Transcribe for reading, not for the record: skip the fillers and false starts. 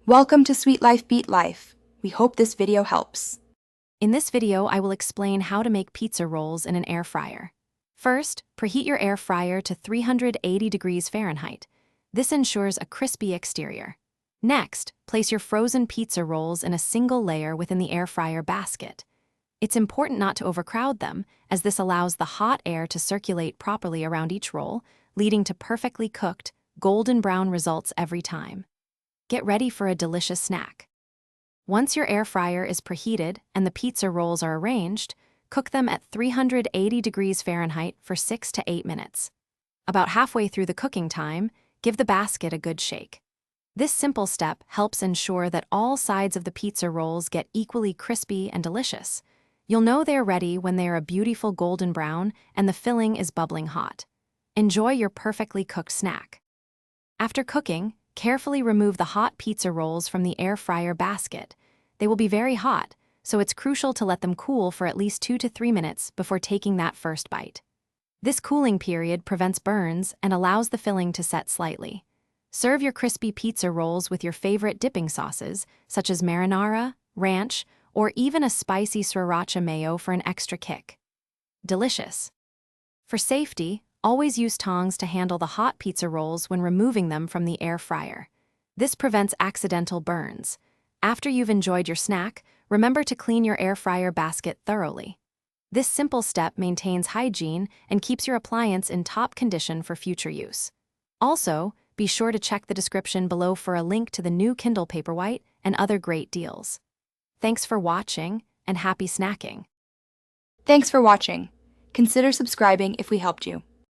Welcome to Sweet Life Beat Life. We hope this video helps. In this video, I will explain how to make pizza rolls in an air fryer. First, preheat your air fryer to 380 degrees Fahrenheit. This ensures a crispy exterior. Next, place your frozen pizza rolls in a single layer within the air fryer basket. It's important not to overcrowd them, as this allows the hot air to circulate properly around each roll, leading to perfectly cooked, golden brown results every time. Get ready for a delicious snack. Once your air fryer is preheated and the pizza rolls are arranged, cook them at 380 degrees Fahrenheit for 6 to 8 minutes. About halfway through the cooking time, give the basket a good shake. This simple step helps ensure that all sides of the pizza rolls get equally crispy and delicious. You'll know they're ready when they are a beautiful golden brown and the filling is bubbling hot. Enjoy your perfectly cooked snack. After cooking, carefully remove the hot pizza rolls from the air fryer basket. They will be very hot, so it's crucial to let them cool for at least 2 to 3 minutes before taking that first bite. This cooling period prevents burns and allows the filling to set slightly. Serve your crispy pizza rolls with your favorite dipping sauces, such as marinara, ranch, or even a spicy sriracha mayo for an extra kick. Delicious. For safety, always use tongs to handle the hot pizza rolls when removing them from the air fryer. This prevents accidental burns. After you've enjoyed your snack, remember to clean your air fryer basket thoroughly. This simple step maintains hygiene and keeps your appliance in top condition for future use. Also, be sure to check the description below for a link to the new Kindle Paperwhite and other great deals. Thanks for watching, and happy snacking! Thanks for watching. Consider subscribing if we helped you.